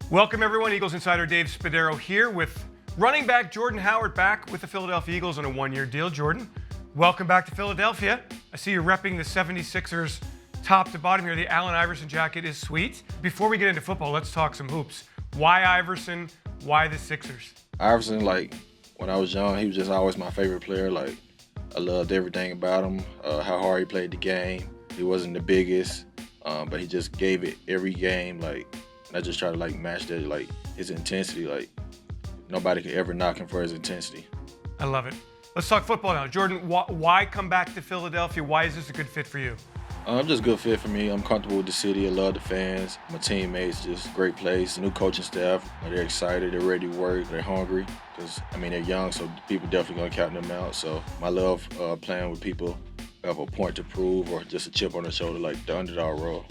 Welcome everyone, Eagles Insider Dave Spadaro here with running back Jordan Howard back with the Philadelphia Eagles on a one-year deal. Jordan, welcome back to Philadelphia. I see you're repping the 76ers top to bottom here. The Allen Iverson jacket is sweet. Before we get into football, let's talk some hoops. Why Iverson? Why the Sixers? Iverson, when I was young, he was just always my favorite player. I loved everything about him, how hard he played the game. He wasn't the biggest, but he just gave it every game, and I just try to match that, his intensity. Nobody could ever knock him for his intensity. I love it. Let's talk football now. Jordan, why come back to Philadelphia? Why is this a good fit for you? Just a good fit for me. I'm comfortable with the city. I love the fans. My teammates, just great place. New coaching staff. They're excited. They're ready to work. They're hungry because, they're young, so people definitely going to count them out. So I love playing with people who have a point to prove or just a chip on their shoulder, like the underdog role.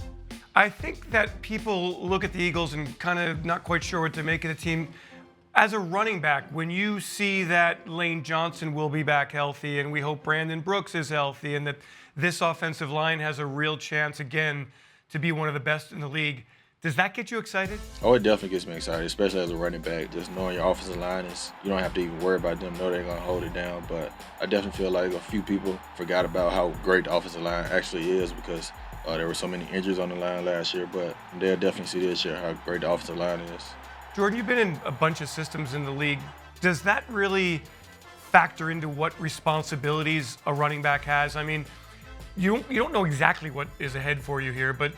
I think that people look at the Eagles and kind of not quite sure what to make of the team. As a running back, when you see that Lane Johnson will be back healthy and we hope Brandon Brooks is healthy and that this offensive line has a real chance again to be one of the best in the league, does that get you excited? Oh, it definitely gets me excited, especially as a running back. Just knowing your offensive line you don't have to even worry about them, know they're going to hold it down. But I definitely feel like a few people forgot about how great the offensive line actually is because there were so many injuries on the line last year, but they'll definitely see this year how great the offensive line is. Jordan, you've been in a bunch of systems in the league. Does that really factor into what responsibilities a running back has? You don't know exactly what is ahead for you here, but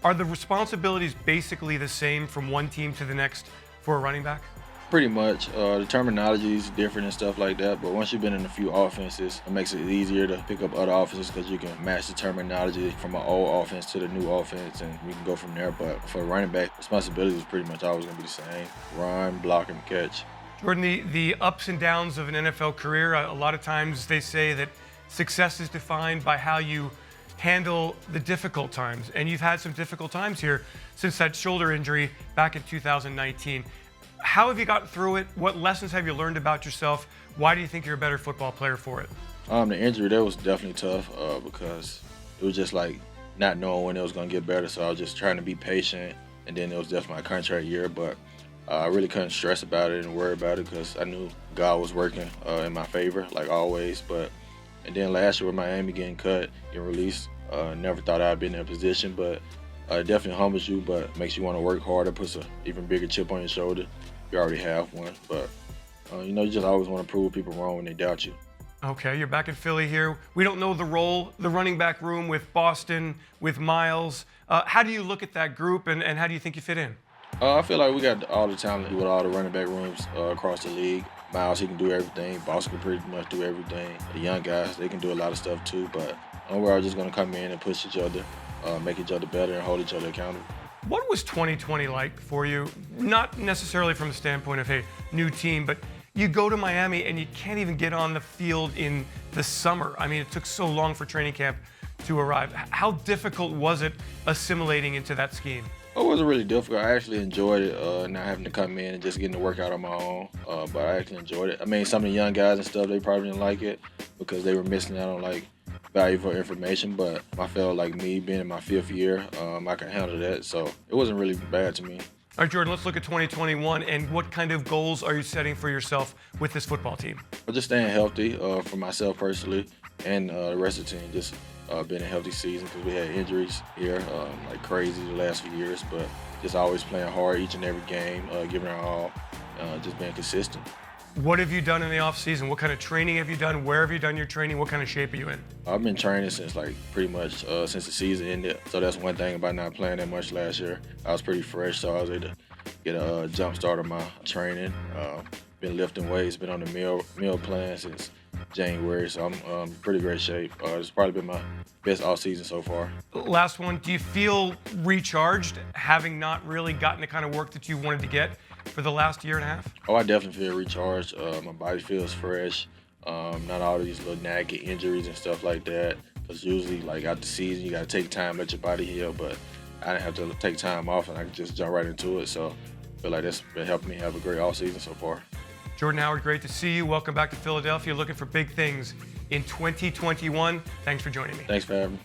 are the responsibilities basically the same from one team to the next for a running back? Pretty much. The terminology is different and stuff like that, but once you've been in a few offenses, it makes it easier to pick up other offenses because you can match the terminology from an old offense to the new offense, and we can go from there. But for a running back, responsibility is pretty much always going to be the same. Run, block, and catch. Jordan, the ups and downs of an NFL career, a lot of times they say that success is defined by how you handle the difficult times, and you've had some difficult times here since that shoulder injury back in 2019. How have you gotten through it? What lessons have you learned about yourself? Why do you think you're a better football player for it? The injury, that was definitely tough because it was just not knowing when it was going to get better, so I was just trying to be patient, and then it was definitely my contract year, but I really couldn't stress about it and worry about it because I knew God was working in my favor, like always. And then last year with Miami getting cut and released, never thought I'd been in a position, but it definitely humbles you, but makes you want to work harder, puts an even bigger chip on your shoulder. You already have one, but you just always want to prove people wrong when they doubt you. Okay, you're back in Philly here. We don't know the role, the running back room with Boston, with Miles. How do you look at that group, and how do you think you fit in? I feel like we got all the talent with all the running back rooms across the league. Miles, he can do everything. Boston can pretty much do everything. The young guys, they can do a lot of stuff too, but we're all just going to come in and push each other, make each other better, and hold each other accountable. What was 2020 like for you? Not necessarily from the standpoint of, hey, new team, but you go to Miami and you can't even get on the field in the summer. It took so long for training camp to arrive. How difficult was it assimilating into that scheme? It wasn't really difficult. I actually enjoyed it, not having to come in and just getting to work out on my own, but I actually enjoyed it. Some of the young guys and stuff, they probably didn't like it because they were missing out on valuable information, but I felt like me being in my fifth year, I can handle that, so it wasn't really bad to me. All right, Jordan, let's look at 2021, and what kind of goals are you setting for yourself with this football team? Just staying healthy for myself personally and the rest of the team, just being a healthy season because we had injuries here like crazy the last few years, but just always playing hard each and every game, giving our all, just being consistent. What have you done in the off season? What kind of training have you done? Where have you done your training? What kind of shape are you in? I've been training since pretty much since the season ended. So that's one thing about not playing that much last year. I was pretty fresh, so I was able to get a jump start on my training. Been lifting weights, been on the meal plan since January, so I'm in pretty great shape. It's probably been my best off season so far. Last one, do you feel recharged having not really gotten the kind of work that you wanted to get for the last year and a half? Oh, I definitely feel recharged. My body feels fresh. Not all these little nagging injuries and stuff like that. Because usually, out the season, you got to take time, let your body heal. But I didn't have to take time off, and I could just jump right into it. So I feel like that's been helping me have a great off season so far. Jordan Howard, great to see you. Welcome back to Philadelphia. Looking for big things in 2021. Thanks for joining me. Thanks for having me.